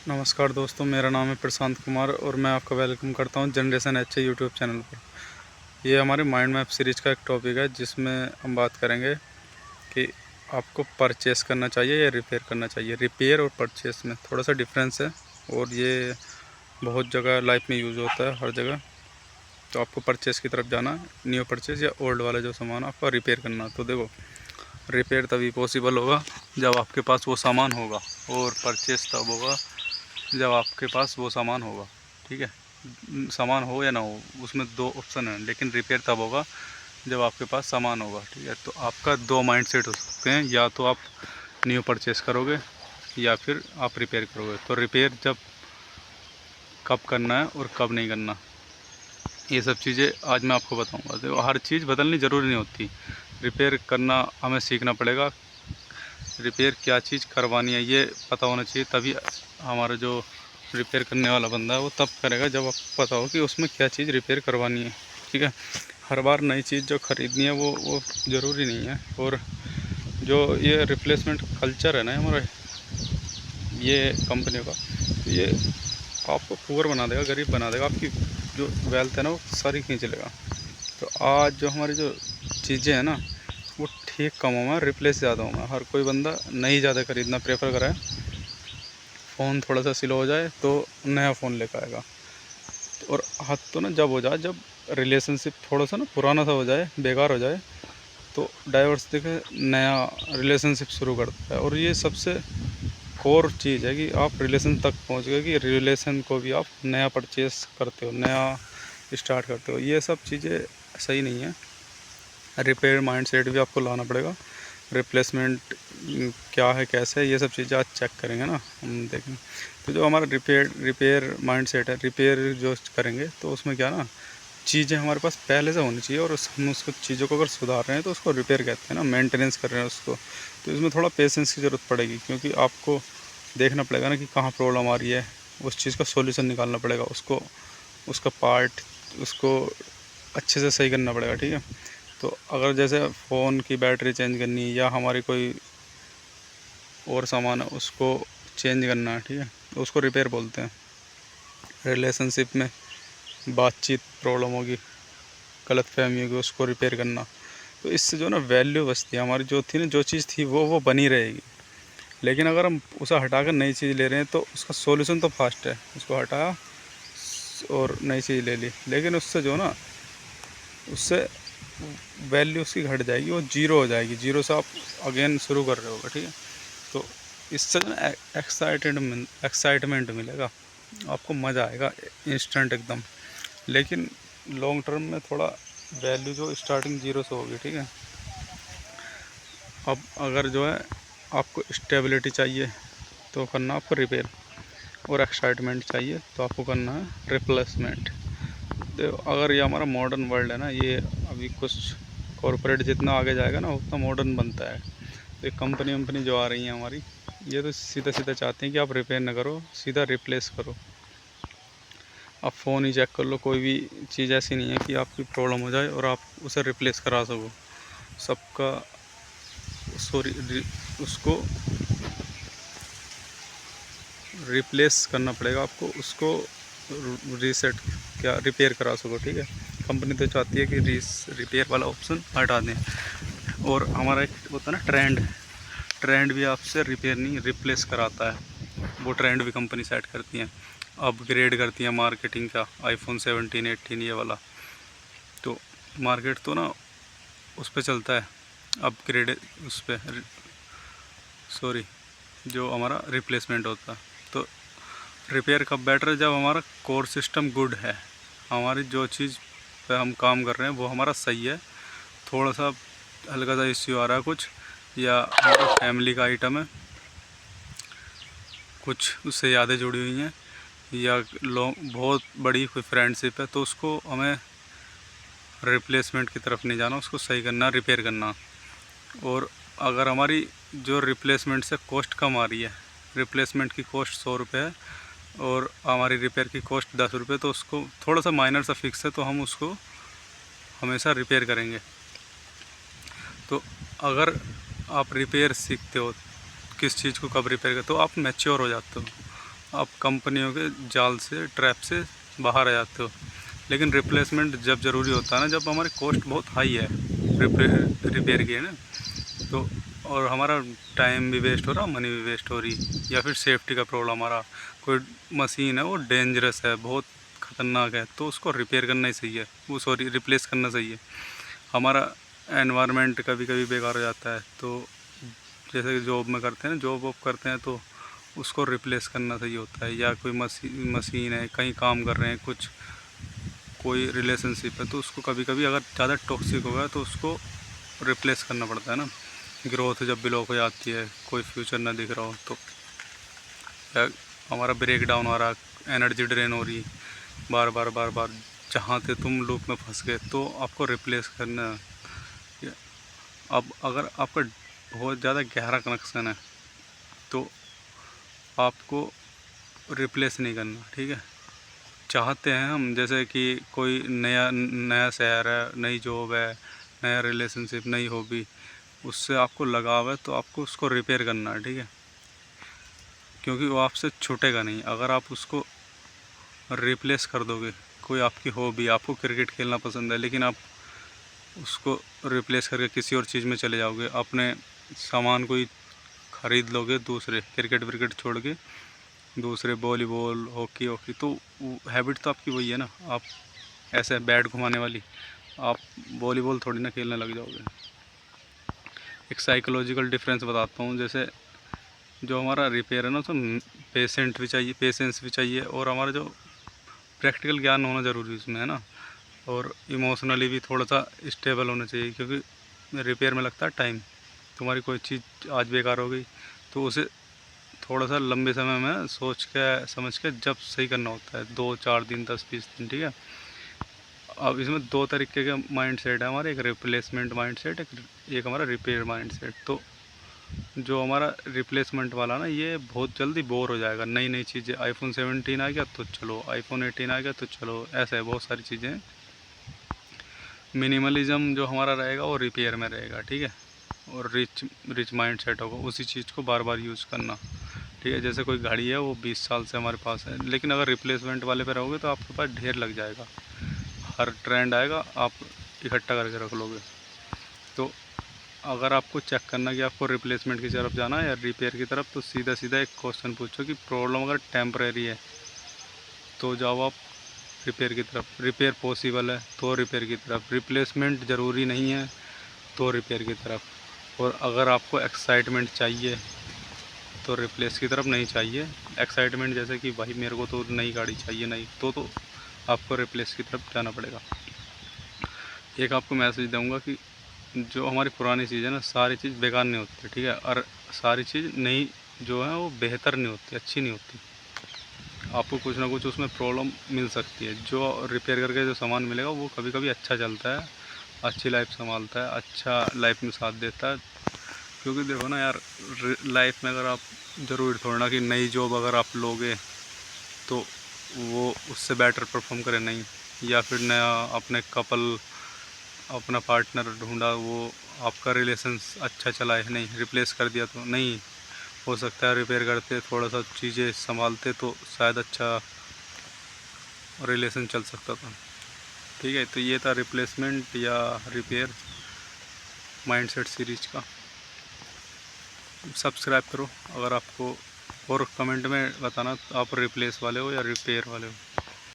नमस्कार दोस्तों, मेरा नाम है प्रशांत कुमार और मैं आपका वेलकम करता हूं जनरेशन एच यूट्यूब चैनल पर। ये हमारे माइंड मैप सीरीज़ का एक टॉपिक है जिसमें हम बात करेंगे कि आपको परचेस करना चाहिए या रिपेयर करना चाहिए। रिपेयर और परचेस में थोड़ा सा डिफरेंस है और ये बहुत जगह लाइफ में यूज़ होता है, हर जगह। तो आपको परचेस की तरफ जाना, न्यू परचेस या ओल्ड वाला जो सामान आपका रिपेयर करना। तो देखो, रिपेयर तभी पॉसिबल होगा जब आपके पास वो सामान होगा, और परचेस तब होगा जब आपके पास वो सामान होगा। ठीक है, सामान हो या ना हो, उसमें दो ऑप्शन हैं, लेकिन रिपेयर तब होगा जब आपके पास सामान होगा। ठीक है, तो आपका दो माइंड सेट हो सकते हैं, या तो आप न्यू परचेस करोगे या फिर आप रिपेयर करोगे। तो रिपेयर जब कब करना है और कब नहीं करना, ये सब चीज़ें आज मैं आपको बताऊंगा। देखो, हर चीज़ बदलनी ज़रूरी नहीं होती, रिपेयर करना हमें सीखना पड़ेगा। रिपेयर क्या चीज़ करवानी है ये पता होना चाहिए, तभी हमारा जो रिपेयर करने वाला बंदा है वो तब करेगा जब आपको पता हो कि उसमें क्या चीज़ रिपेयर करवानी है। ठीक है, हर बार नई चीज़ जो ख़रीदनी है वो ज़रूरी नहीं है। और जो ये रिप्लेसमेंट कल्चर है ना हमारा, ये कंपनियों का, ये आपको पुअर बना देगा, गरीब बना देगा। आपकी जो वेल्थ है ना वो सारी खींच लेगा। तो आज जो हमारी जो चीज़ें हैं ना, वो ठीक कमों में, रिप्लेस ज़्यादा हो में। हर कोई बंदा नई ज़्यादा ख़रीदना प्रेफर कराए। फ़ोन थोड़ा सा स्लो हो जाए तो नया फ़ोन लेकर आएगा। और हद तो ना जब हो जाए, जब रिलेशनशिप थोड़ा सा ना पुराना सा हो जाए, बेकार हो जाए, तो डाइवर्स देके नया रिलेशनशिप शुरू करता है। और ये सबसे कोर चीज़ है कि आप रिलेशन तक पहुंच गए, कि रिलेशन को भी आप नया परचेस करते हो, नया स्टार्ट करते हो। ये सब चीज़ें सही नहीं है। रिपेयर माइंडसेट भी आपको लाना पड़ेगा। रिप्लेसमेंट क्या है, कैसे है, ये सब चीज़ें आज चेक करेंगे ना, हम देखेंगे। तो जो हमारा रिपेयर माइंडसेट है, रिपेयर जो करेंगे तो उसमें क्या ना, चीज़ें हमारे पास पहले से होनी चाहिए, और हम उसको चीज़ों को अगर सुधार रहे हैं तो उसको रिपेयर कहते हैं ना, मेंटेनेंस कर रहे हैं उसको। तो इसमें थोड़ा पेशेंस की ज़रूरत पड़ेगी, क्योंकि आपको देखना पड़ेगा ना कि कहाँ प्रॉब्लम आ रही है, उस चीज़ का सॉल्यूशन निकालना पड़ेगा, उसको, उसका पार्ट, उसको अच्छे से सही करना पड़ेगा। ठीक है, तो अगर जैसे फ़ोन की बैटरी चेंज करनी, या हमारी कोई और सामान है उसको चेंज करना है, ठीक है, तो उसको रिपेयर बोलते हैं। रिलेशनशिप में बातचीत प्रॉब्लम होगी, गलतफहमी होगी, उसको रिपेयर करना। तो इससे जो ना वैल्यू बचती है हमारी, जो थी ना, जो चीज़ थी वो बनी रहेगी। लेकिन अगर हम उसे हटाकर नई चीज़ ले रहे हैं तो उसका सॉल्यूशन तो फास्ट है, उसको हटाया और नई चीज़ ले ली, लेकिन उससे जो ना, उससे वैल्यू उसकी घट जाएगी, वो जीरो हो जाएगी। जीरो से आप अगेन शुरू कर रहे होगे। ठीक है, तो इससे जो ना एक्साइटमेंट मिलेगा आपको, मज़ा आएगा इंस्टेंट एकदम। लेकिन लॉन्ग टर्म में थोड़ा वैल्यू जो स्टार्टिंग जीरो से होगी। ठीक है, अब अगर जो है आपको स्टेबिलिटी चाहिए तो करना आपको रिपेयर, और एक्साइटमेंट चाहिए तो आपको करना है रिप्लेसमेंट। तो अगर ये हमारा मॉडर्न वर्ल्ड है ना, ये अभी कुछ कॉरपोरेट जितना आगे जाएगा ना उतना मॉडर्न बनता है। तो ये कंपनी वंपनी जो आ रही हैं हमारी, ये तो सीधा सीधा चाहते हैं कि आप रिपेयर ना करो, सीधा रिप्लेस करो। आप फ़ोन ही चेक कर लो, कोई भी चीज़ ऐसी नहीं है कि आपकी प्रॉब्लम हो जाए और आप उसे रिप्लेस करा सको। सबका सॉरी, उसको रिप्लेस करना पड़ेगा आपको, उसको रीसेट, क्या रिपेयर करा सको। ठीक है, कंपनी तो चाहती है कि रिपेयर वाला ऑप्शन हटा दें। और हमारा एक होता है ना ट्रेंड, ट्रेंड भी आपसे रिपेयर नहीं, रिप्लेस कराता है। वो ट्रेंड भी कंपनी सेट करती हैं, अपग्रेड करती हैं मार्केटिंग का। आईफोन 17 18 ये वाला, तो मार्केट तो ना उस पर चलता है, अपग्रेड उस पर, सॉरी, जो हमारा रिप्लेसमेंट होता है। तो रिपेयर कब बेटर है, जब हमारा कोर सिस्टम गुड है, हमारी जो चीज़ पे हम काम कर रहे हैं वो हमारा सही है। थोड़ा सा हल्का सा इश्यू आ रहा है कुछ, या हमारा फैमिली का आइटम है, कुछ उससे यादें जुड़ी हुई हैं, या लॉन्ग बहुत बड़ी कोई फ्रेंडशिप है, तो उसको हमें रिप्लेसमेंट की तरफ नहीं जाना, उसको सही करना, रिपेयर करना। और अगर हमारी जो रिप्लेसमेंट से कॉस्ट कम आ रही है, रिप्लेसमेंट की कॉस्ट 100 रुपये है और हमारी रिपेयर की कॉस्ट 10 रुपये, तो उसको थोड़ा सा माइनर सा फिक्स है, तो हम उसको हमेशा रिपेयर करेंगे। तो अगर आप रिपेयर सीखते हो, किस चीज़ को कब रिपेयर कर, तो आप मैच्योर हो जाते हो। आप कंपनियों के जाल से, ट्रैप से बाहर आ जाते हो। लेकिन रिप्लेसमेंट जब ज़रूरी होता है ना, जब हमारी कॉस्ट बहुत हाई है रिपेयर की है ना, तो और हमारा टाइम भी वेस्ट हो रहा, मनी भी वेस्ट हो रही, या फिर सेफ्टी का प्रॉब्लम, हमारा कोई मशीन है वो डेंजरस है, बहुत ख़तरनाक है, तो उसको रिपेयर करना ही सही है, वो सॉरी रिप्लेस करना सही है। हमारा एनवायरनमेंट कभी कभी बेकार हो जाता है, तो जैसे कि जॉब में करते हैं ना, जॉब वॉब करते हैं तो उसको रिप्लेस करना सही होता है। या कोई मशीन है, कहीं काम कर रहे हैं, कुछ कोई रिलेशनशिप है, तो उसको कभी कभी अगर ज़्यादा टॉक्सिक हो गया तो उसको रिप्लेस करना पड़ता है ना। ग्रोथ जब ब्लॉक हो जाती है, कोई फ्यूचर ना दिख रहा हो, तो या हमारा ब्रेक डाउन हो रहा, एनर्जी ड्रेन हो रही बार बार बार बार, जहाँ से तुम लूप में फंस गए, तो आपको रिप्लेस करना है। अब अगर आपका बहुत ज़्यादा गहरा कनेक्शन है तो आपको रिप्लेस नहीं करना, ठीक है। चाहते हैं हम, जैसे कि कोई नया नया शहर है, नई जॉब है, नया रिलेशनशिप, नई हॉबी, उससे आपको लगाव है, तो आपको उसको रिपेयर करना है, ठीक है, क्योंकि वो आपसे छूटेगा नहीं। अगर आप उसको रिप्लेस कर दोगे, कोई आपकी हॉबी, आपको क्रिकेट खेलना पसंद है, लेकिन आप उसको रिप्लेस करके किसी और चीज़ में चले जाओगे, अपने सामान कोई ख़रीद लोगे दूसरे, क्रिकेट विकेट छोड़ के दूसरे, वॉलीबॉल, हॉकी हॉकी, तो हैबिट तो आपकी वही है ना, आप ऐसे बैट घुमाने वाली, आप वॉलीबॉल थोड़ी ना खेलने लग जाओगे। एक साइकोलॉजिकल डिफरेंस बताता हूँ। जैसे जो हमारा रिपेयर है ना, उसमें पेशेंट भी चाहिए, पेशेंस भी चाहिए, और हमारा जो प्रैक्टिकल ज्ञान होना ज़रूरी उसमें है ना, और इमोशनली भी थोड़ा सा स्टेबल होना चाहिए, क्योंकि रिपेयर में लगता है टाइम। तुम्हारी कोई चीज़ आज बेकार हो गई, तो उसे थोड़ा सा लंबे समय में सोच के समझ के जब सही करना होता है, 2-4 दिन, 10-20 दिन, ठीक है। अब इसमें दो तरीके के माइंड सेट है हमारे, एक रिप्लेसमेंट माइंड सेट, एक हमारा रिपेयर माइंड सेट। तो जो हमारा रिप्लेसमेंट वाला ना, ये बहुत जल्दी बोर हो जाएगा। नई नई चीज़ें, आईफोन 17 आ गया तो चलो, आईफोन 18 आ गया तो चलो, ऐसे है बहुत सारी चीज़ें। मिनिमलिज्म जो हमारा रहेगा वो रिपेयर में रहेगा, ठीक है, और रिच रिच माइंड सेट होगा उसी चीज़ को बार बार यूज़ करना, ठीक है। जैसे कोई गाड़ी है वो 20 साल से हमारे पास है, लेकिन अगर रिप्लेसमेंट वाले पे रहोगे तो आपके पास ढेर लग जाएगा, हर ट्रेंड आएगा आप इकट्ठा करके रख लोगे। तो अगर आपको चेक करना कि आपको रिप्लेसमेंट की तरफ जाना है या रिपेयर की तरफ, तो सीधा सीधा एक क्वेश्चन पूछो कि प्रॉब्लम अगर टेम्परेरी है तो जाओ आप रिपेयर की तरफ, रिपेयर पॉसिबल है तो रिपेयर की तरफ, रिप्लेसमेंट ज़रूरी नहीं है तो रिपेयर की तरफ, और अगर आपको एक्साइटमेंट चाहिए तो रिप्लेस की तरफ नहीं चाहिए। एक्साइटमेंट जैसे कि भाई मेरे को तो नई गाड़ी चाहिए, नहीं तो आपको रिप्लेस की तरफ जाना पड़ेगा। एक आपको मैसेज दूंगा कि जो हमारी पुरानी चीज़ है ना, सारी चीज़ बेकार नहीं होती, ठीक है, और सारी चीज़ नई जो है वो बेहतर नहीं होती, अच्छी नहीं होती। आपको कुछ ना कुछ उसमें प्रॉब्लम मिल सकती है। जो रिपेयर करके जो सामान मिलेगा वो कभी कभी अच्छा चलता है, अच्छी लाइफ संभालता है, अच्छा लाइफ में साथ देता है। क्योंकि देखो ना यार, लाइफ में अगर आप, ज़रूरी थोड़ा ना कि नई जॉब अगर आप लोगे तो वो उससे बेटर परफॉर्म करे, नहीं, या फिर नया अपने कपल, अपना पार्टनर ढूंढा, वो आपका रिलेशंस अच्छा चला है, नहीं रिप्लेस कर दिया तो नहीं, हो सकता है रिपेयर करते, थोड़ा सा चीज़ें संभालते तो शायद अच्छा रिलेशन चल सकता था, ठीक है। तो ये था रिप्लेसमेंट या रिपेयर माइंडसेट सीरीज का। सब्सक्राइब करो अगर आपको, और कमेंट में बताना आप रिप्लेस वाले हो या रिपेयर वाले हो।